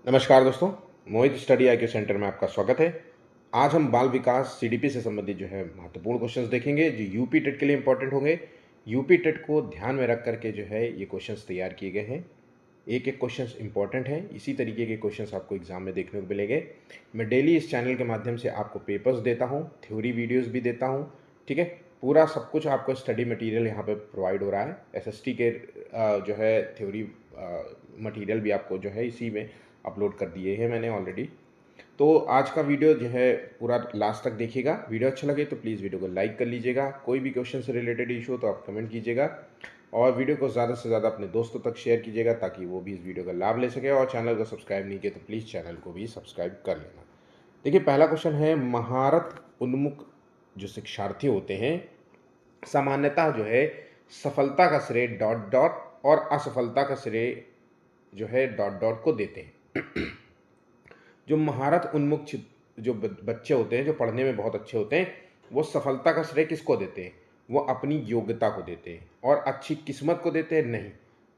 नमस्कार दोस्तों, मोहित study IQ centre में आपका स्वागत है। आज हम बाल विकास सीडीपी से संबंधित जो है महत्वपूर्ण क्वेश्चंस देखेंगे जो यूपी टेट के लिए इंपॉर्टेंट होंगे। यूपी टेट को ध्यान में रख करके जो है ये क्वेश्चंस तैयार किए गए हैं। एक एक क्वेश्चंस इंपॉर्टेंट हैं, इसी तरीके के क्वेश्चंस आपको एग्जाम में देखने को मिलेंगे। मैं डेली इस चैनल के माध्यम से आपको पेपर्स देता हूँ, थ्योरी वीडियोज़ भी देता हूँ। ठीक है, पूरा सब कुछ आपको स्टडी मटीरियल यहाँ पे प्रोवाइड हो रहा है। एसएसटी के जो है थ्योरी मटीरियल भी आपको जो है इसी में अपलोड कर दिए हैं मैंने ऑलरेडी। तो आज का वीडियो जो है पूरा लास्ट तक देखिएगा। वीडियो अच्छा लगे तो प्लीज़ वीडियो को लाइक कर लीजिएगा। कोई भी क्वेश्चन से रिलेटेड इशू हो तो आप कमेंट कीजिएगा और वीडियो को ज़्यादा से ज़्यादा अपने दोस्तों तक शेयर कीजिएगा ताकि वो भी इस वीडियो का लाभ ले सके। और चैनल को सब्सक्राइब नहीं किया तो प्लीज़ चैनल को भी सब्सक्राइब कर लेना। देखिए, पहला क्वेश्चन है, महारत उन्मुख जो शिक्षार्थी होते हैं सामान्यतः जो है सफलता का श्रेय डॉट डॉट और असफलता का श्रेय जो है डॉट डॉट को देते हैं। जो महारत उन्मुख जो बच्चे होते हैं, जो पढ़ने में बहुत अच्छे होते हैं, वो सफलता का श्रेय किसको देते हैं? वो अपनी योग्यता को देते हैं। और अच्छी किस्मत को देते हैं? नहीं।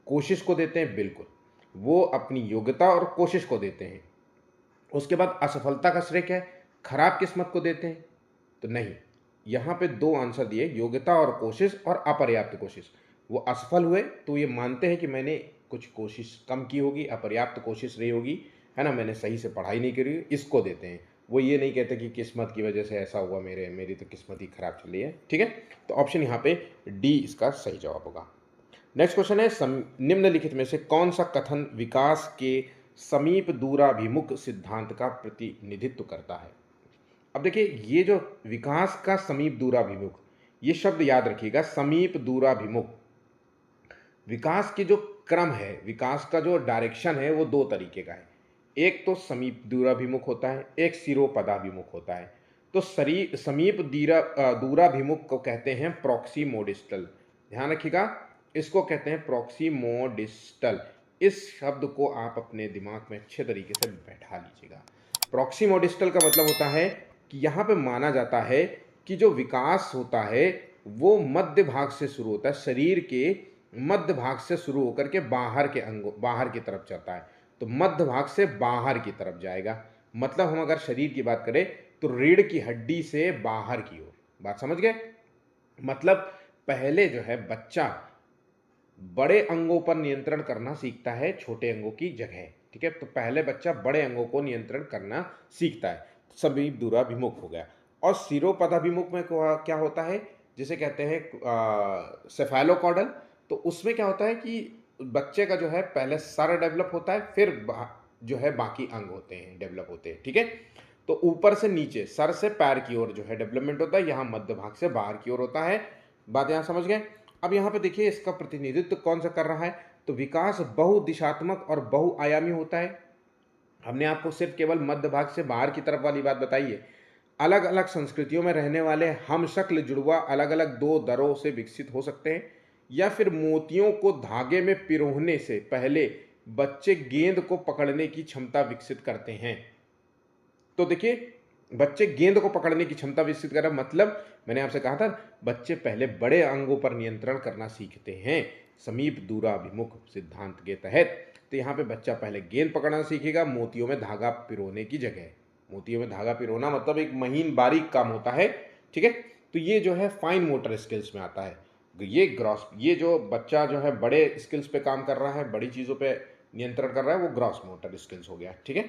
कोशिश को देते हैं? बिल्कुल। वो अपनी योग्यता और कोशिश को देते हैं। उसके बाद असफलता का श्रेय क्या है? खराब किस्मत को देते हैं? तो नहीं। यहाँ पे दो आंसर दिए, योग्यता और कोशिश और अपर्याप्त कोशिश। वो असफल हुए तो ये मानते हैं कि मैंने कुछ कोशिश कम की होगी, अपर्याप्त कोशिश रही होगी, है ना, मैंने सही से पढ़ाई नहीं करी, इसको देते हैं। वो ये नहीं कहते कि किस्मत की वजह से ऐसा हुआ, मेरी तो किस्मत ही खराब चली है। ठीक है, तो ऑप्शन यहाँ पे डी इसका सही जवाब होगा। नेक्स्ट क्वेश्चन है, निम्नलिखित में से कौन सा कथन विकास के समीप दूराभिमुख सिद्धांत का प्रतिनिधित्व करता है? अब देखिए, ये जो विकास का समीप दूराभिमुख, ये शब्द याद रखिएगा। समीप दूराभिमुख, विकास की जो क्रम है, विकास का जो डायरेक्शन है, वो दो तरीके का है। एक तो समीप दूराभिमुख होता है, एक सिरोपदाभिमुख होता है। तो समीप दूराभिमुख को कहते हैं प्रॉक्सिमोडिस्टल। ध्यान रखिएगा, इसको कहते हैं प्रॉक्सिमोडिस्टल। इस शब्द को आप अपने दिमाग में अच्छे तरीके से बैठा लीजिएगा। प्रॉक्सिमोडिस्टल का मतलब होता है कि यहाँ पे माना जाता है कि जो विकास होता है वो मध्य भाग से शुरू होता है, शरीर के मध्य भाग से शुरू होकर के बाहर की तरफ जाता है। तो मध्य भाग से बाहर की तरफ जाएगा। मतलब हम अगर शरीर की बात करें तो रीढ़ की हड्डी से बाहर की ओर। बात समझ गए? मतलब पहले जो है बच्चा बड़े अंगों पर नियंत्रण करना सीखता है छोटे अंगों की जगह। ठीक है, तो पहले बच्चा बड़े अंगों को नियंत्रण करना सीखता है, समीप दूराभिमुख हो गया। और सिरोपदाभिमुख में क्या होता है, जिसे कहते हैं सेफेलोकॉर्डल। तो उसमें क्या होता है कि बच्चे का जो है पहले सर डेवलप होता है, फिर जो है बाकी अंग होते हैं, डेवलप होते हैं। ठीक है, तो ऊपर से नीचे, सर से पैर की ओर जो है डेवलपमेंट होता है, यहाँ मध्य भाग से बाहर की ओर होता है। बात यहाँ समझ गए? अब यहाँ पे देखिए इसका प्रतिनिधित्व कौन सा कर रहा है। तो विकास बहुदिशात्मक और बहुआयामी होता है। हमने आपको सिर्फ केवल मध्य भाग से बाहर की तरफ वाली बात बताई है। अलग अलग संस्कृतियों में रहने वाले हम शक्ल जुड़वा अलग अलग दो दरों से विकसित हो सकते हैं, या फिर मोतियों को धागे में पिरोने से पहले बच्चे गेंद को पकड़ने की क्षमता विकसित करते हैं। तो देखिए, बच्चे गेंद को पकड़ने की क्षमता विकसित कर रहे, मतलब मैंने आपसे कहा था बच्चे पहले बड़े अंगों पर नियंत्रण करना सीखते हैं समीप दूराभिमुख सिद्धांत के तहत। तो यहाँ पे बच्चा पहले गेंद पकड़ना सीखेगा मोतियों में धागा पिरोने की जगह। मोतियों में धागा पिरोना मतलब एक महीन बारीक काम होता है। ठीक है, तो ये जो है फाइन मोटर स्किल्स में आता है। ये जो बच्चा जो है बड़े स्किल्स पे काम कर रहा है, बड़ी चीज़ों पे नियंत्रण कर रहा है, वो ग्रॉस मोटर स्किल्स हो गया। ठीक है,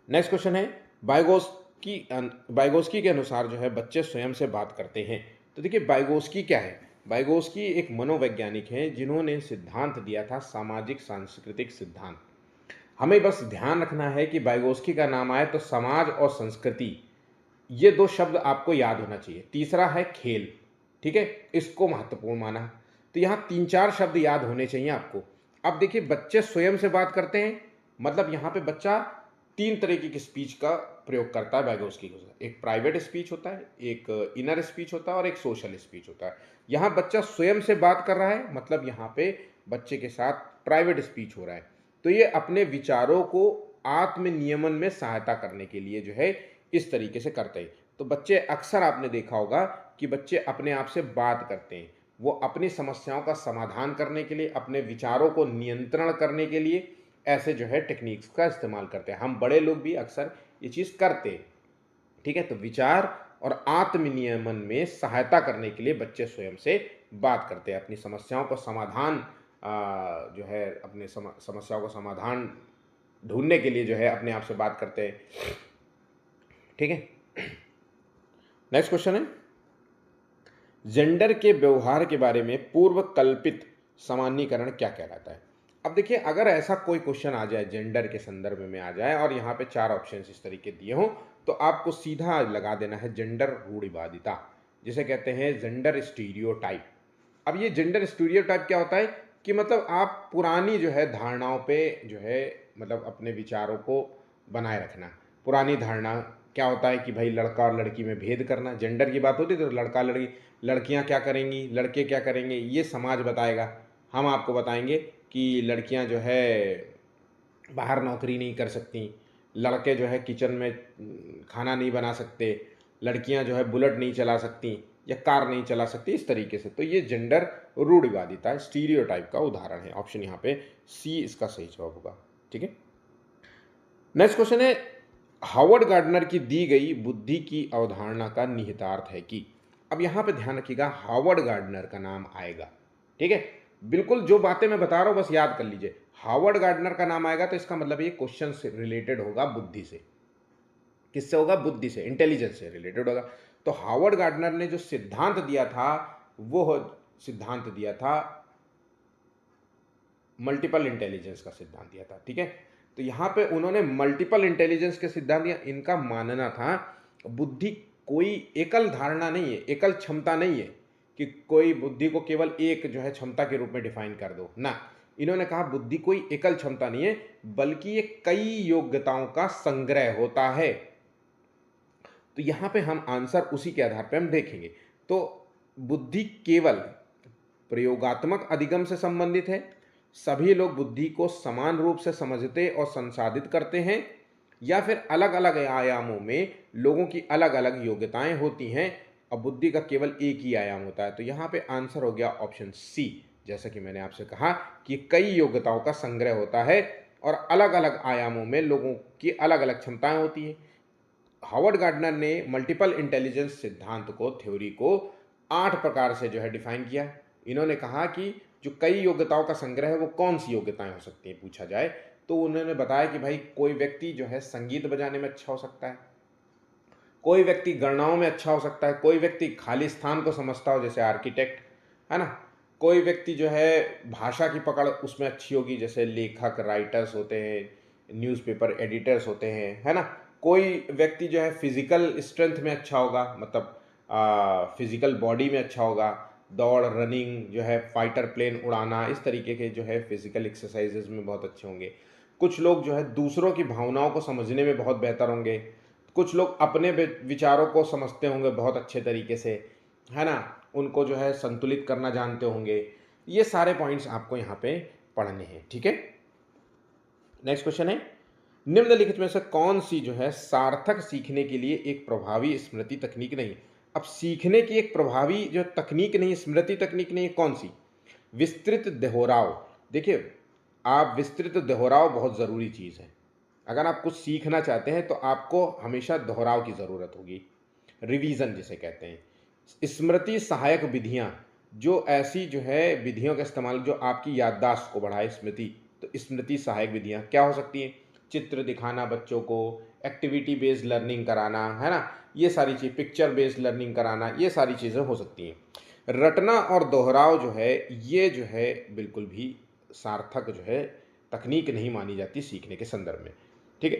नेक्स्ट क्वेश्चन है, बाइगोस्की के अनुसार जो है बच्चे स्वयं से बात करते हैं। तो देखिए, बाइगोस्की क्या है? बाइगोस्की एक मनोवैज्ञानिक हैं जिन्होंने सिद्धांत दिया था सामाजिक सांस्कृतिक सिद्धांत। हमें बस ध्यान रखना है कि बाइगोस्की का नाम आए तो समाज और संस्कृति, ये दो शब्द आपको याद होना चाहिए। तीसरा है खेल। ठीक है, इसको महत्वपूर्ण माना। तो यहाँ तीन चार शब्द याद होने चाहिए आपको। अब देखिए, बच्चे स्वयं से बात करते हैं, मतलब यहाँ पे बच्चा तीन तरीके की स्पीच का प्रयोग करता है बाइगोस्की के अनुसार। एक प्राइवेट स्पीच होता है, एक इनर स्पीच होता है और एक सोशल स्पीच होता है। यहाँ बच्चा स्वयं से बात कर रहा है, मतलब यहाँ पे बच्चे के साथ प्राइवेट स्पीच हो रहा है। तो ये अपने विचारों को आत्म नियमन में सहायता करने के लिए जो है इस तरीके से करते हैं। तो बच्चे अक्सर आपने देखा होगा कि बच्चे अपने आप से बात करते हैं। वो अपनी समस्याओं का समाधान करने के लिए, अपने विचारों को नियंत्रण करने के लिए ऐसे जो है टेक्निक्स का इस्तेमाल करते हैं। हम बड़े लोग भी अक्सर ये चीज़ करते हैं। ठीक है, तो विचार और आत्मनियमन में सहायता करने के लिए बच्चे स्वयं से बात करते हैं, अपनी समस्याओं को समाधान जो है अपने समस्याओं को समाधान ढूंढने के लिए जो है अपने आप से बात करते हैं। ठीक है, नेक्स्ट क्वेश्चन है, जेंडर के व्यवहार के बारे में पूर्व कल्पित सामान्यीकरण क्या कहलाता है? अब देखिए, अगर ऐसा कोई क्वेश्चन आ जाए जेंडर के संदर्भ में आ जाए और यहाँ पे 4 ऑप्शंस इस तरीके दिए हों, तो आपको सीधा लगा देना है जेंडर रूढ़िवादिता, जिसे कहते हैं जेंडर स्टीरियोटाइप। अब ये जेंडर स्टीरियोटाइप क्या होता है कि मतलब आप पुरानी जो है धारणाओं पे जो है मतलब अपने विचारों को बनाए रखना। पुरानी धारणा क्या होता है कि भाई लड़का और लड़की में भेद करना, जेंडर की बात होती है तो लड़का लड़की, लड़कियां क्या करेंगी, लड़के क्या करेंगे, ये समाज बताएगा। हम आपको बताएंगे कि लड़कियां जो है बाहर नौकरी नहीं कर सकती, लड़के जो है किचन में खाना नहीं बना सकते, लड़कियां जो है बुलेट नहीं चला सकती या कार नहीं चला सकती, इस तरीके से। तो ये जेंडर रूढ़िवादिता स्टीरियोटाइप का उदाहरण है। ऑप्शन यहाँ पे सी इसका सही जवाब होगा। ठीक है, नेक्स्ट क्वेश्चन है, हावर्ड गार्डनर की दी गई बुद्धि की अवधारणा का निहितार्थ है कि। अब यहाँ पे ध्यान रखिएगा, हावर्ड गार्डनर का नाम आएगा। ठीक है, बिल्कुल जो बातें मैं बता रहा हूँ बस याद कर लीजिए। हावर्ड गार्डनर का नाम आएगा तो इसका मतलब ये क्वेश्चन से रिलेटेड होगा बुद्धि से। किससे होगा? बुद्धि से, इंटेलिजेंस से रिलेटेड होगा। तो हावर्ड गार्डनर ने जो सिद्धांत दिया था वो सिद्धांत दिया था मल्टीपल इंटेलिजेंस का सिद्धांत दिया था। ठीक है, तो यहाँ पे उन्होंने मल्टीपल इंटेलिजेंस के सिद्धांत दिया। इनका मानना था बुद्धि कोई एकल धारणा नहीं है, एकल क्षमता नहीं है कि कोई बुद्धि को केवल एक जो है क्षमता के रूप में डिफाइन कर दो ना। इन्होंने कहा बुद्धि कोई एकल क्षमता नहीं है बल्कि ये कई योग्यताओं का संग्रह होता है। तो यहाँ पे हम आंसर उसी के आधार पे हम देखेंगे। तो बुद्धि केवल प्रयोगात्मक अधिगम से संबंधित है, सभी लोग बुद्धि को समान रूप से समझते और संसाधित करते हैं, या फिर अलग अलग आयामों में लोगों की अलग अलग योग्यताएं होती हैं और बुद्धि का केवल एक ही आयाम होता है। तो यहाँ पे आंसर हो गया ऑप्शन सी। जैसा कि मैंने आपसे कहा कि कई योग्यताओं का संग्रह होता है और अलग अलग आयामों में लोगों की अलग अलग क्षमताएं होती हैं। हावर्ड गार्डनर ने मल्टीपल इंटेलिजेंस सिद्धांत को, थ्योरी को 8 प्रकार से जो है डिफाइन किया। इन्होंने कहा कि जो कई योग्यताओं का संग्रह है वो कौन सी योग्यताएं हो सकती हैं पूछा जाए, तो उन्होंने बताया कि भाई कोई व्यक्ति जो है संगीत बजाने में अच्छा हो सकता है, कोई व्यक्ति गणनाओं में अच्छा हो सकता है, कोई व्यक्ति खाली स्थान को समझता हो जैसे आर्किटेक्ट, है ना, कोई व्यक्ति जो है भाषा की पकड़ उसमें अच्छी होगी जैसे लेखक, राइटर्स होते हैं, न्यूज़पेपर एडिटर्स होते हैं, है ना, कोई व्यक्ति जो है फिजिकल स्ट्रेंथ में अच्छा होगा, मतलब फिजिकल बॉडी में अच्छा होगा, दौड़, रनिंग जो है, फाइटर प्लेन उड़ाना, इस तरीके के जो है फिजिकल एक्सरसाइजेज में बहुत अच्छे होंगे। कुछ लोग जो है दूसरों की भावनाओं को समझने में बहुत बेहतर होंगे, कुछ लोग अपने विचारों को समझते होंगे बहुत अच्छे तरीके से, है ना, उनको जो है संतुलित करना जानते होंगे। ये सारे पॉइंट्स आपको यहाँ पे पढ़ने हैं। ठीक है, नेक्स्ट क्वेश्चन है, निम्नलिखित में से कौन सी जो है सार्थक सीखने के लिए एक प्रभावी स्मृति तकनीक नहीं? अब सीखने की एक प्रभावी जो तकनीक नहीं, स्मृति तकनीक नहीं, कौन सी? विस्तृत दोहराव। देखिए, आप विस्तृत दोहराव बहुत ज़रूरी चीज़ है। अगर आप कुछ सीखना चाहते हैं तो आपको हमेशा दोहराव की ज़रूरत होगी, रिवीजन जिसे कहते हैं। स्मृति सहायक विधियाँ, जो ऐसी जो है विधियों का इस्तेमाल जो आपकी याददाश्त को बढ़ाए, स्मृति, तो स्मृति सहायक विधियाँ क्या हो सकती हैं? चित्र दिखाना बच्चों को, एक्टिविटी बेस्ड लर्निंग कराना, है ना, ये सारी चीज़, पिक्चर बेस्ड लर्निंग कराना, ये सारी चीज़ें हो सकती हैं। रटना और दोहराव जो है ये जो है बिल्कुल भी सार्थक जो है तकनीक नहीं मानी जाती सीखने के संदर्भ में। ठीक है,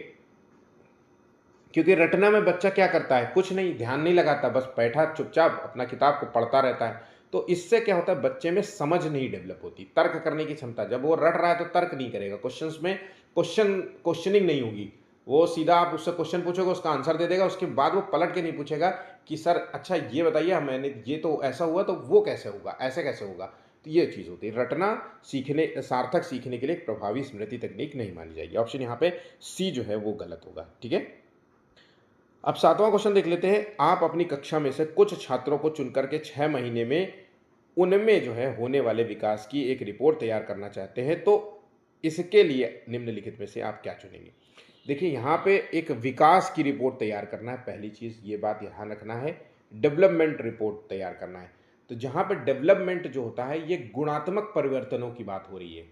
क्योंकि रटना में बच्चा क्या करता है, कुछ नहीं, ध्यान नहीं लगाता, बस बैठा चुपचाप अपना किताब को पढ़ता रहता है। तो इससे क्या होता है, बच्चे में समझ नहीं डेवलप होती, तर्क करने की क्षमता। जब वो रट रहा है तो तर्क नहीं करेगा, क्वेश्चंस में क्वेश्चनिंग नहीं होगी, वो सीधा आप उससे क्वेश्चन पूछोगे उसका आंसर दे देगा, उसके बाद वो पलट के नहीं पूछेगा कि सर अच्छा ये बताइए, मैंने ये तो ऐसा हुआ तो वो कैसे होगा, ऐसे कैसे होगा। तो ये चीज़ होती है, रटना सीखने, सार्थक सीखने के लिए एक प्रभावी स्मृति तकनीक नहीं मानी जाएगी। ऑप्शन यहाँ पे सी जो है वो गलत होगा। ठीक है, अब 7वां क्वेश्चन देख लेते हैं। आप अपनी कक्षा में से कुछ छात्रों को चुनकर के 6 महीने में उनमें जो है होने वाले विकास की एक रिपोर्ट तैयार करना चाहते हैं, तो इसके लिए निम्नलिखित में से आप क्या चुनेंगे? देखिए यहाँ पे एक विकास की रिपोर्ट तैयार करना है, पहली चीज़ ये बात ध्यान रखना है, डेवलपमेंट रिपोर्ट तैयार करना है। तो जहाँ पे डेवलपमेंट जो होता है ये गुणात्मक परिवर्तनों की बात हो रही है।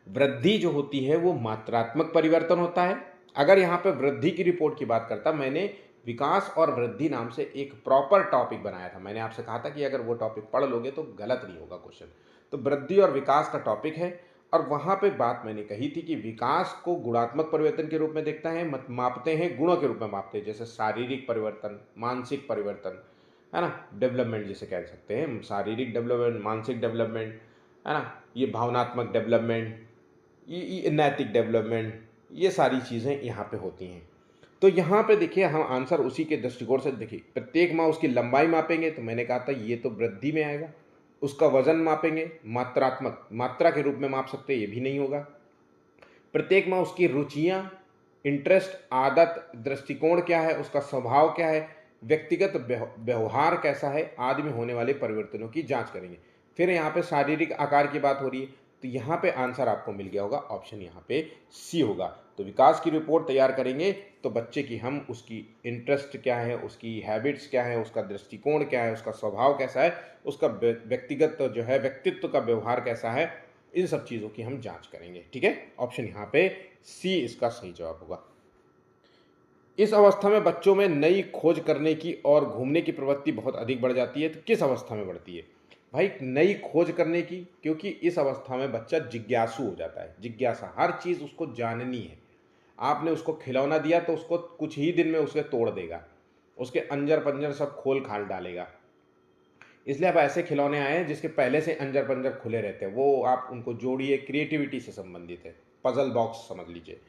वृद्धि जो होती है वो मात्रात्मक परिवर्तन होता है। अगर यहाँ पे वृद्धि की रिपोर्ट की बात करता, मैंने विकास और वृद्धि नाम से एक प्रॉपर टॉपिक बनाया था। मैंने आपसे कहा था कि अगर वो टॉपिक पढ़ लोगे तो गलत नहीं होगा क्वेश्चन। तो वृद्धि और विकास का टॉपिक है, और वहाँ पे बात मैंने कही थी कि विकास को गुणात्मक परिवर्तन के रूप में देखता है, मापते हैं, गुणों के रूप में मापते हैं, जैसे शारीरिक परिवर्तन, मानसिक परिवर्तन, है ना, डेवलपमेंट जिसे कह सकते हैं, शारीरिक डेवलपमेंट, मानसिक डेवलपमेंट, है ना, ये भावनात्मक डेवलपमेंट, ये नैतिक डेवलपमेंट, ये सारी चीज़ें यहाँ पे होती हैं। तो यहाँ पे देखिए हम आंसर उसी के दृष्टिकोण से देखिए, प्रत्येक माह उसकी लंबाई मापेंगे, तो मैंने कहा था ये तो वृद्धि में आएगा। उसका वजन मापेंगे, मात्रात्मक, मात्रा के रूप में माप सकते हैं, ये भी नहीं होगा। प्रत्येक माह उसकी रुचियाँ, इंटरेस्ट, आदत, दृष्टिकोण क्या है, उसका स्वभाव क्या है, व्यक्तिगत व्यवहार कैसा है, आदि में होने वाले परिवर्तनों की जांच करेंगे। फिर यहाँ पे शारीरिक आकार की बात हो रही है, तो यहाँ पे आंसर आपको मिल गया होगा, ऑप्शन यहाँ पे सी होगा। तो विकास की रिपोर्ट तैयार करेंगे तो बच्चे की हम उसकी इंटरेस्ट क्या है, उसकी हैबिट्स क्या है, उसका दृष्टिकोण क्या है, उसका स्वभाव कैसा है, उसका व्यक्तिगत जो है व्यक्तित्व का व्यवहार कैसा है, इन सब चीज़ों की हम जांच करेंगे। ठीक है, ऑप्शन यहाँ पे सी इसका सही जवाब होगा। इस अवस्था में बच्चों में नई खोज करने की और घूमने की प्रवृत्ति बहुत अधिक बढ़ जाती है। तो किस अवस्था में बढ़ती है भाई? नई खोज करने की, क्योंकि इस अवस्था में बच्चा जिज्ञासु हो जाता है। जिज्ञासा, हर चीज़ उसको जाननी है। आपने उसको खिलौना दिया तो उसको कुछ ही दिन में उसे तोड़ देगा, उसके अंजर पंजर सब खोल खाल डालेगा। इसलिए अब ऐसे खिलौने आए हैं जिसके पहले से अंजर पंजर खुले रहते हैं, वो आप उनको जोड़िए, क्रिएटिविटी से संबंधित है, पजल बॉक्स समझ लीजिए।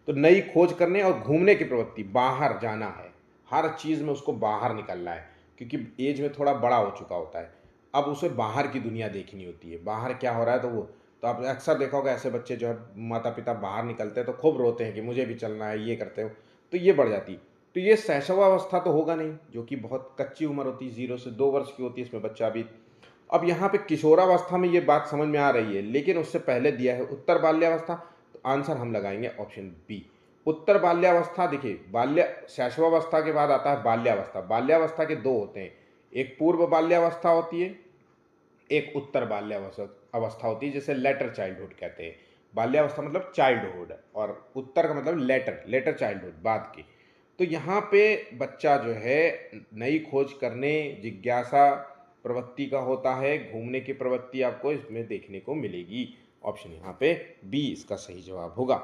तो नई खोज करने और घूमने की प्रवृत्ति, बाहर जाना है, हर चीज़ में उसको बाहर निकलना है, क्योंकि एज में थोड़ा बड़ा हो चुका होता है, अब उसे बाहर की दुनिया देखनी होती है, बाहर क्या हो रहा है। तो आप अक्सर देखा होगा ऐसे बच्चे जो है, माता पिता बाहर निकलते हैं तो खूब रोते हैं कि मुझे भी चलना है, ये करते हो, तो ये बढ़ जाती है। तो ये शैशवावस्था तो होगा नहीं, जो कि बहुत कच्ची उम्र होती है, 0 से 2 वर्ष की होती है, इसमें बच्चा अभी। अब यहाँ पे किशोरावस्था में ये बात समझ में आ रही है, लेकिन उससे पहले दिया है उत्तर बाल्यावस्था। तो आंसर हम लगाएंगे ऑप्शन बी, उत्तर बाल्यावस्था। देखिए बाल्य शैशवावस्था के बाद आता है बाल्यावस्था। बाल्यावस्था के दो होते हैं, एक पूर्व बाल्यावस्था होती है, एक उत्तर बाल्यावस्था अवस्था होती है, जिसे लेटर चाइल्डहुड कहते हैं। बाल्यावस्था मतलब चाइल्डहुड, और उत्तर का मतलब लेटर, लेटर चाइल्डहुड, बाद की। तो यहाँ पे बच्चा जो है नई खोज करने, जिज्ञासा प्रवृत्ति का होता है, घूमने की प्रवृत्ति आपको इसमें देखने को मिलेगी। ऑप्शन यहाँ पे बी इसका सही जवाब होगा।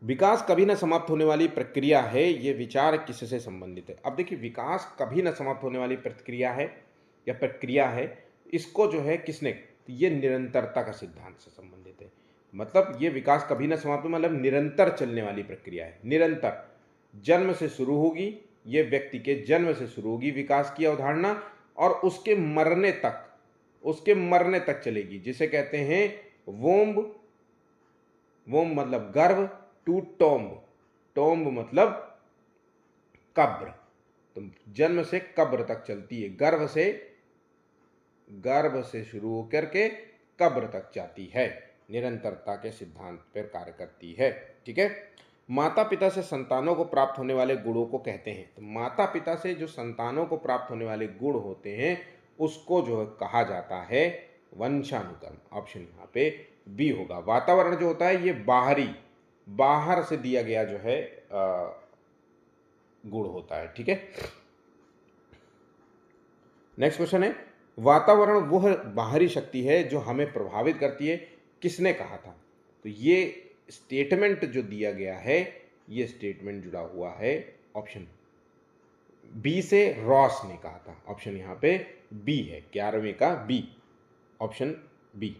विकास कभी न समाप्त होने वाली प्रक्रिया है, ये विचार किससे संबंधित है? अब देखिए, विकास कभी न समाप्त होने वाली प्रक्रिया है या प्रक्रिया है, इसको जो है किसने, तो ये निरंतरता का सिद्धांत से संबंधित है। मतलब ये विकास कभी न समाप्त, मतलब निरंतर चलने वाली प्रक्रिया है, निरंतर, जन्म से शुरू होगी, ये व्यक्ति के जन्म से शुरू होगी विकास की अवधारणा, और उसके मरने तक, उसके मरने तक चलेगी, जिसे कहते हैं वोम्ब। वोम्ब मतलब गर्भ, टू टोम्ब, टोम्ब मतलब कब्र। तो जन्म से कब्र तक चलती है, गर्भ से शुरू होकर के कब्र तक जाती है, निरंतरता के सिद्धांत पर कार्य करती है। ठीक है, माता पिता से संतानों को प्राप्त होने वाले गुणों को कहते हैं। तो माता पिता से जो संतानों को प्राप्त होने वाले गुण होते हैं उसको जो है कहा जाता है वंशानुक्रम। ऑप्शन यहाँ पे बी होगा। वातावरण जो होता है ये बाहरी, बाहर से दिया गया जो है गुण होता है। ठीक है, नेक्स्ट क्वेश्चन है, वातावरण वह बाहरी शक्ति है जो हमें प्रभावित करती है, किसने कहा था? तो ये स्टेटमेंट जो दिया गया है, ये स्टेटमेंट जुड़ा हुआ है ऑप्शन बी से, रॉस ने कहा था। ऑप्शन यहाँ पे बी है, 11वें का बी, ऑप्शन बी।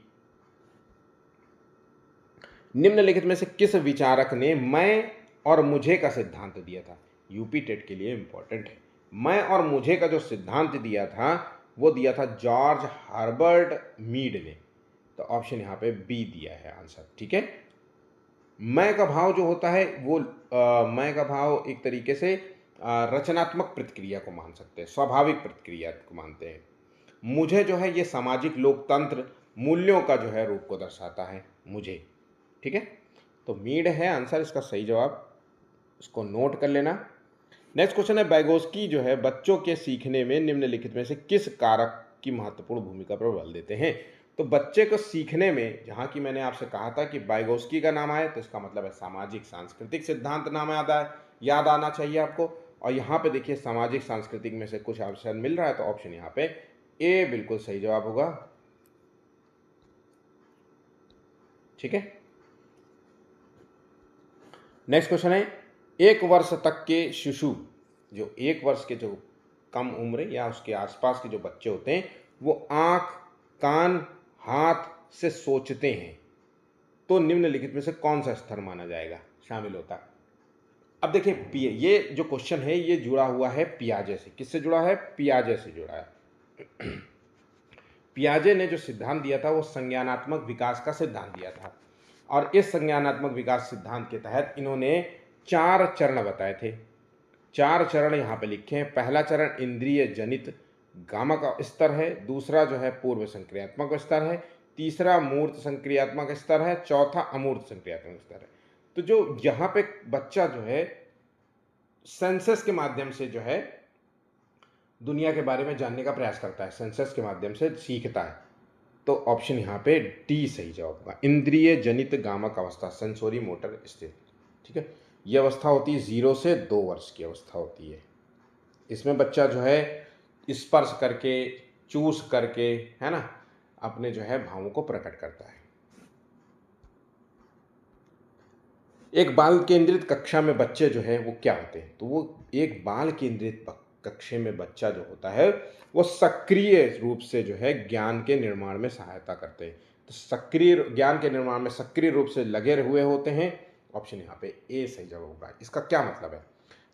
निम्नलिखित में से किस विचारक ने मैं और मुझे का सिद्धांत दिया था? यूपी टेट के लिए इंपॉर्टेंट है। मैं और मुझे का जो सिद्धांत दिया था वो दिया था जॉर्ज हर्बर्ट मीड ने। तो ऑप्शन यहाँ पे बी दिया है आंसर। ठीक है, मैं का भाव जो होता है वो मैं का भाव एक तरीके से रचनात्मक प्रतिक्रिया को मान सकते हैं, स्वाभाविक प्रतिक्रिया को मानते हैं। मुझे जो है ये सामाजिक लोकतंत्र मूल्यों का जो है रूप को दर्शाता है। मुझे। ठीक है, तो मीड है आंसर इसका सही जवाब, इसको नोट कर लेना। नेक्स्ट क्वेश्चन है, बैगोस्की जो है बच्चों के सीखने में निम्नलिखित में से किस कारक की महत्वपूर्ण भूमिका पर बल देते हैं। तो बच्चे को सीखने में, जहां की मैंने आपसे कहा था कि बैगोस्की का नाम आए तो इसका मतलब है सामाजिक सांस्कृतिक सिद्धांत नाम याद आना चाहिए आपको। और यहाँ पे देखिए सामाजिक सांस्कृतिक में से कुछ ऑप्शन मिल रहा है, तो ऑप्शन यहाँ पे ए बिल्कुल सही जवाब होगा। ठीक है, नेक्स्ट क्वेश्चन है, एक वर्ष तक के शिशु, जो एक वर्ष के जो कम उम्र या उसके आसपास के जो बच्चे होते हैं, वो आंख, कान, हाथ से सोचते हैं, तो निम्नलिखित में से कौन सा स्तर माना जाएगा, शामिल होता है। अब देखिए ये जो क्वेश्चन है ये जुड़ा हुआ है पियाजे से। किससे जुड़ा है? पियाजे से जुड़ा है। पियाजे ने जो सिद्धांत दिया था वो संज्ञानात्मक विकास का सिद्धांत दिया था, और इस संज्ञानात्मक विकास सिद्धांत के तहत इन्होंने 4 चरण बताए थे। 4 चरण यहाँ पे लिखे हैं। पहला चरण इंद्रिय जनित गामक स्तर है, दूसरा जो है पूर्व संक्रियात्मक स्तर है, तीसरा मूर्त संक्रियात्मक स्तर है, चौथा अमूर्त संक्रियात्मक स्तर है। तो जो यहाँ पे बच्चा जो है सेंसस के माध्यम से जो है दुनिया के बारे में जानने का प्रयास करता है, सेंसस के माध्यम से सीखता है, तो ऑप्शन यहाँ पे डी सही जवाब होगा। इंद्रिय जनित गामक अवस्था, सेंसोरी मोटर स्थिति। ठीक है, ये अवस्था होती है 0 से 2 वर्ष की अवस्था होती है। इसमें बच्चा जो है स्पर्श करके, चूस करके, है ना, अपने जो है भावों को प्रकट करता है। एक बाल केंद्रित कक्षा में बच्चे जो है वो क्या होते हैं? तो वो एक बाल केंद्रित कक्षा में बच्चा जो होता है वो सक्रिय रूप से जो है ज्ञान के निर्माण में सहायता करते हैं। तो सक्रिय ज्ञान के निर्माण में सक्रिय रूप से लगे हुए होते हैं। ऑप्शन यहाँ पे ए सही जवाब होगा। इसका क्या मतलब है?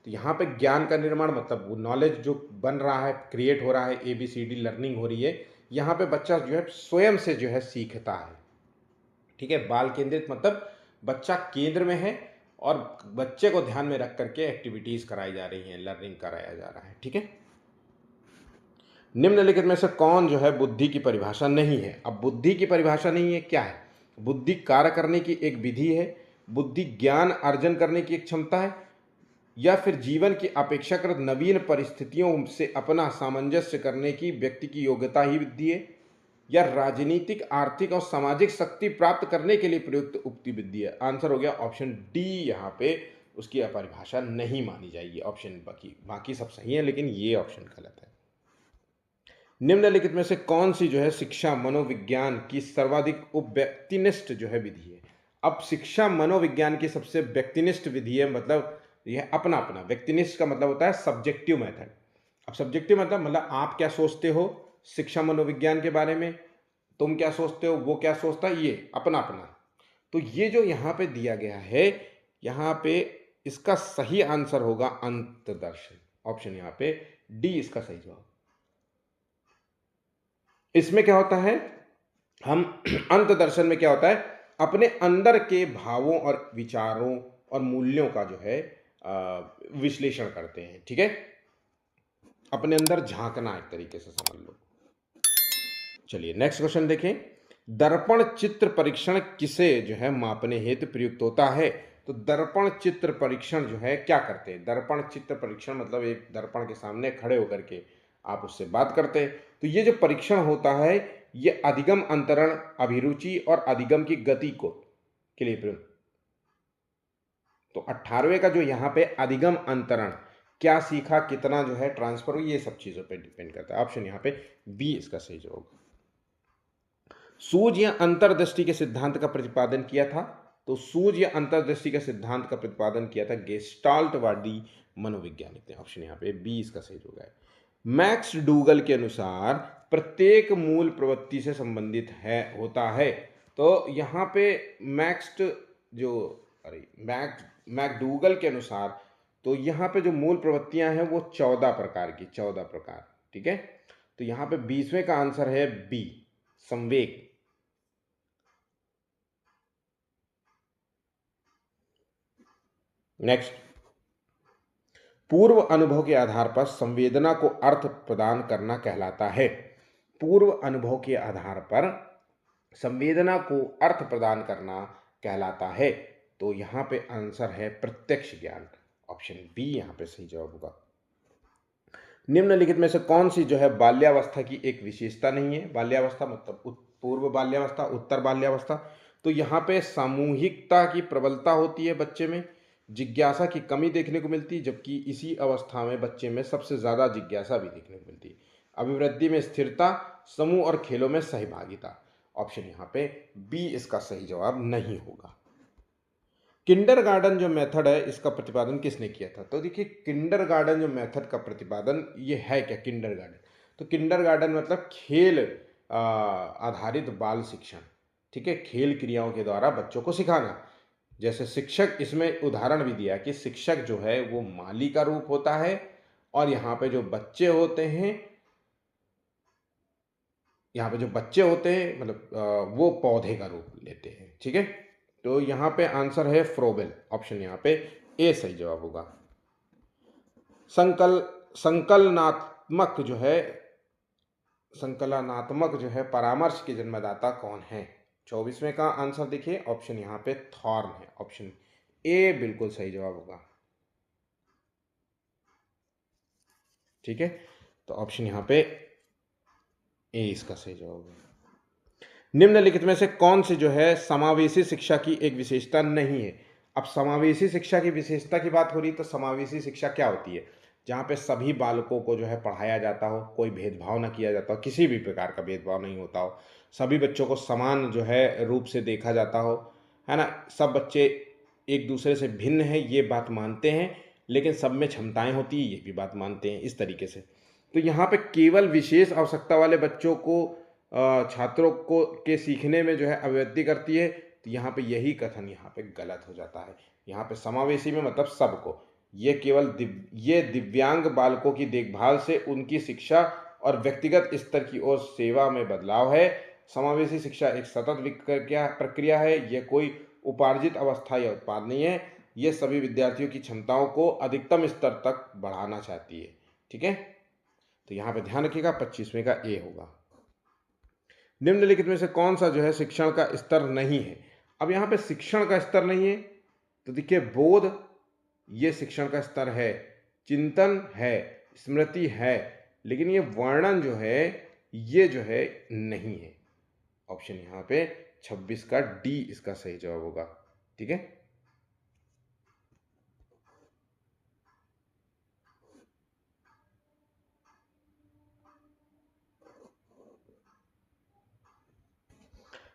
तो यहाँ पे ज्ञान का निर्माण मतलब वो नॉलेज जो बन रहा है, क्रिएट हो रहा है, ABCD लर्निंग हो रही है, यहाँ पे बच्चा जो है स्वयं से जो है सीखता है। ठीक है, बाल केंद्रित मतलब बच्चा केंद्र में है और बच्चे को ध्यान में रख करके एक्टिविटीज कराई जा रही हैं, लर्निंग कराया जा रहा है। ठीक है, निम्नलिखित में से कौन जो है बुद्धि की परिभाषा नहीं है? अब बुद्धि की परिभाषा नहीं है, क्या है? बुद्धि कार्य करने की एक विधि है, बुद्धि ज्ञान अर्जन करने की एक क्षमता है, या फिर जीवन की अपेक्षाकृत नवीन परिस्थितियों से अपना सामंजस्य करने की व्यक्ति की योग्यता ही बुद्धि है, या राजनीतिक, आर्थिक और सामाजिक शक्ति प्राप्त करने के लिए प्रयुक्त उक्ति बुद्धि है। आंसर हो गया ऑप्शन डी, यहाँ पे उसकी अपरिभाषा नहीं मानी जाएगी। ऑप्शन बाकी सब सही है, लेकिन ये ऑप्शन गलत है। निम्नलिखित में से कौन सी जो है शिक्षा मनोविज्ञान की सर्वाधिक व्यक्तिनिष्ठ जो है विधि है? अब शिक्षा मनोविज्ञान की सबसे व्यक्तिनिष्ठ विधि है, मतलब यह अपना अपना। व्यक्तिनिष्ठ का मतलब होता है सब्जेक्टिव मेथड। अब सब्जेक्टिव मतलब आप क्या सोचते हो शिक्षा मनोविज्ञान के बारे में, तुम क्या सोचते हो, वो क्या सोचता है, ये अपना अपना। तो ये जो यहाँ पे दिया गया है, यहाँ पे इसका सही आंसर होगा अंतदर्शन। ऑप्शन यहाँ पे डी इसका सही जवाब। इसमें क्या होता है, हम अंतदर्शन में क्या होता है, अपने अंदर के भावों और विचारों और मूल्यों का जो है विश्लेषण करते हैं। ठीक है, अपने अंदर झांकना एक तरीके से समझ लो। चलिए नेक्स्ट क्वेश्चन देखें। दर्पण चित्र परीक्षण किसे जो है मापने हेतु प्रयुक्त होता है? तो दर्पण चित्र परीक्षण जो है क्या करते हैं? दर्पण चित्र परीक्षण मतलब एक दर्पण के सामने खड़े होकर के आप उससे बात करते हैं। तो ये जो परीक्षण होता है ये अधिगम, अंतरण, अभिरुचि और अधिगम की गति को के लिए प्रयुक्त। तो 18वें का जो यहाँ पे अधिगम, अंतरण, क्या सीखा, कितना जो है ट्रांसफर हुई, ये सब चीजों पे डिपेंड करता है। ऑप्शन यहाँ पे बी इसका सही जवाब। सूझ या अंतर्दृष्टि के सिद्धांत का प्रतिपादन किया था? तो सूझ या अंतर्दृष्टि के सिद्धांत का प्रतिपादन किया था गेस्टाल्टवादी मनोवैज्ञानिक ने। ऑप्शन यहाँ पे बी इसका सही होगा। मैक्स डूगल के अनुसार प्रत्येक मूल प्रवृत्ति से संबंधित है होता है। तो यहाँ पे मैकडूगल के अनुसार तो यहाँ पे जो मूल प्रवृत्तियां हैं वो 14 प्रकार की, 14 प्रकार। ठीक है, तो यहाँ पे 20वें का आंसर है बी, संवेग। नेक्स्ट, पूर्व अनुभव के आधार पर संवेदना को अर्थ प्रदान करना कहलाता है। पूर्व अनुभव के आधार पर संवेदना को अर्थ प्रदान करना कहलाता है। तो यहाँ पे आंसर है प्रत्यक्ष ज्ञान, ऑप्शन बी यहाँ पे सही जवाब होगा। निम्नलिखित में से कौन सी जो है बाल्यावस्था की एक विशेषता नहीं है? बाल्यावस्था मतलब पूर्व बाल्यावस्था, उत्तर बाल्यावस्था। तो यहाँ पे सामूहिकता की प्रबलता होती है बच्चे में, जिज्ञासा की कमी देखने को मिलती है, जबकि इसी अवस्था में बच्चे में सबसे ज़्यादा जिज्ञासा भी देखने को मिलती है। अभिवृद्धि में स्थिरता, समूह और खेलों में सहभागिता। ऑप्शन यहाँ पे बी इसका सही जवाब नहीं होगा। किंडरगार्टन जो मेथड है इसका प्रतिपादन किसने किया था? तो देखिए किंडरगार्टन जो मेथड का प्रतिपादन ये है क्या किंडरगार्टन? तो किंडरगार्टन मतलब खेल आधारित बाल शिक्षण, ठीक है, खेल क्रियाओं के द्वारा बच्चों को सिखाना। जैसे शिक्षक, इसमें उदाहरण भी दिया कि शिक्षक जो है वो माली का रूप होता है और यहाँ पे जो बच्चे होते हैं, यहाँ पे जो बच्चे होते हैं मतलब वो पौधे का रूप लेते हैं, ठीक है। तो यहाँ पे आंसर है फ्रोबेल, ऑप्शन यहाँ पे ए सही जवाब होगा। संकलनात्मक जो है संकलनात्मक जो है परामर्श के जन्मदाता कौन है? 24वें का आंसर देखिए, ऑप्शन यहाँ पे थॉर्न है, ऑप्शन ए बिल्कुल सही जवाब होगा, ठीक है। तो ऑप्शन यहाँ पे ए इसका सही जवाब है। निम्नलिखित में से कौन सी जो है समावेशी शिक्षा की एक विशेषता नहीं है? अब समावेशी शिक्षा की विशेषता की बात हो रही तो समावेशी शिक्षा क्या होती है? जहाँ पे सभी बालकों को जो है पढ़ाया जाता हो, कोई भेदभाव ना किया जाता हो, किसी भी प्रकार का भेदभाव नहीं होता हो, सभी बच्चों को समान जो है रूप से देखा जाता हो, है ना। सब बच्चे एक दूसरे से भिन्न है ये बात मानते हैं, लेकिन सब में क्षमताएं होती है ये भी बात मानते हैं, इस तरीके से। तो यहाँ पे केवल विशेष आवश्यकता वाले बच्चों को छात्रों को के सीखने में जो है अभिवृद्धि करती है, तो यहाँ पे यही कथन यहाँ पे गलत हो जाता है। यहाँ पे समावेशी में मतलब सबको, ये केवल ये दिव्यांग बालकों की देखभाल से उनकी शिक्षा और व्यक्तिगत स्तर की ओर सेवा में बदलाव है। समावेशी शिक्षा एक सतत प्रक्रिया है, यह कोई उपार्जित अवस्था या उत्पाद नहीं है। ये सभी विद्यार्थियों की क्षमताओं को अधिकतम स्तर तक बढ़ाना चाहती है, ठीक है। तो यहाँ पे ध्यान रखिएगा 25वें का ए होगा। निम्नलिखित में से कौन सा जो है शिक्षण का स्तर नहीं है? अब यहाँ पे शिक्षण का स्तर नहीं है, तो देखिए बोध ये शिक्षण का स्तर है, चिंतन है, स्मृति है, लेकिन ये वर्णन जो है ये जो है नहीं है। ऑप्शन यहाँ पे 26 का डी इसका सही जवाब होगा, ठीक है।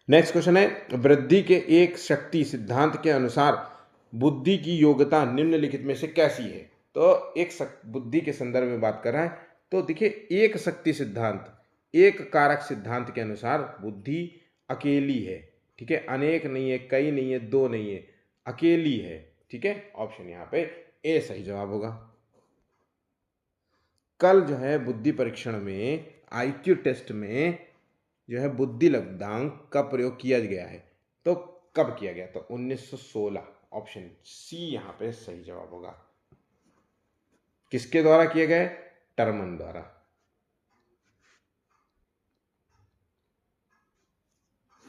नेक्स्ट क्वेश्चन है, वृद्धि के एक शक्ति सिद्धांत के अनुसार बुद्धि की योग्यता निम्नलिखित में से कैसी है? तो एक बुद्धि के संदर्भ में बात कर रहा है। तो देखिए एक शक्ति सिद्धांत, एक कारक सिद्धांत के अनुसार बुद्धि अकेली है, ठीक है, अनेक नहीं है, कई नहीं है, दो नहीं है, अकेली है, ठीक है। ऑप्शन यहाँ पे ए सही जवाब होगा। कल जो है बुद्धि परीक्षण में आईक्यू टेस्ट में जो है बुद्धि लब्धांक का प्रयोग किया गया है, तो कब किया गया? तो 1916, ऑप्शन सी यहाँ पे सही जवाब होगा। किसके द्वारा किए गए? टर्मन द्वारा।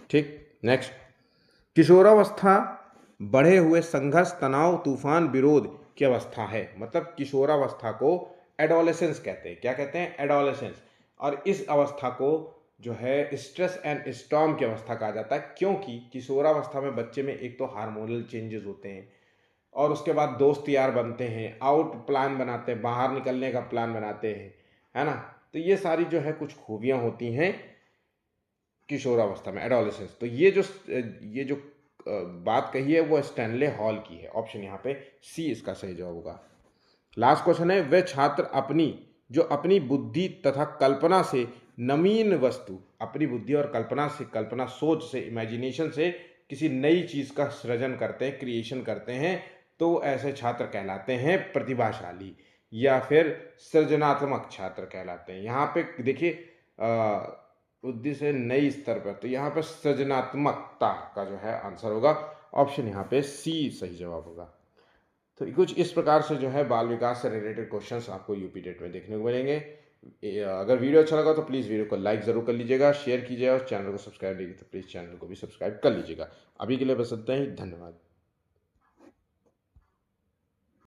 ठीक, नेक्स्ट, किशोरावस्था बढ़े हुए संघर्ष, तनाव, तूफान, विरोध की अवस्था है। मतलब किशोरावस्था को एडोलेसेंस कहते हैं। क्या कहते हैं? एडोलेसेंस। और इस अवस्था को जो है स्ट्रेस एंड स्टॉर्म की अवस्था कहा जाता है, क्योंकि किशोरावस्था में बच्चे में एक तो हार्मोनल चेंजेस होते हैं और उसके बाद दोस्त यार बनते हैं, आउट प्लान बनाते हैं, बाहर निकलने का प्लान बनाते हैं, है ना। तो ये सारी जो है कुछ खूबियां होती हैं किशोरावस्था में, एडोलेसेंस। तो ये जो बात कही है वो स्टैनले हॉल की है। ऑप्शन यहाँ पे सी इसका सही जवाब होगा। लास्ट क्वेश्चन है, वे छात्र अपनी बुद्धि तथा कल्पना से नवीन वस्तु, अपनी बुद्धि और कल्पना सोच से, इमेजिनेशन से किसी नई चीज का सृजन करते हैं, क्रिएशन करते हैं, तो ऐसे छात्र कहलाते हैं प्रतिभाशाली या फिर सृजनात्मक छात्र कहलाते हैं। यहाँ पे देखिए बुद्धि से नई स्तर पर, तो यहाँ पे सृजनात्मकता का जो है आंसर होगा, ऑप्शन यहाँ पे सी सही जवाब होगा। तो कुछ इस प्रकार से जो है बाल विकास से रिलेटेड क्वेश्चंस आपको यूपी टेट में देखने को मिलेंगे। अगर वीडियो अच्छा लगा तो प्लीज़ वीडियो को लाइक ज़रूर कर लीजिएगा, शेयर कीजिएगा और चैनल को सब्सक्राइब नहीं किया तो प्लीज़ चैनल को भी सब्सक्राइब कर लीजिएगा। अभी के लिए बस इतना ही, धन्यवाद।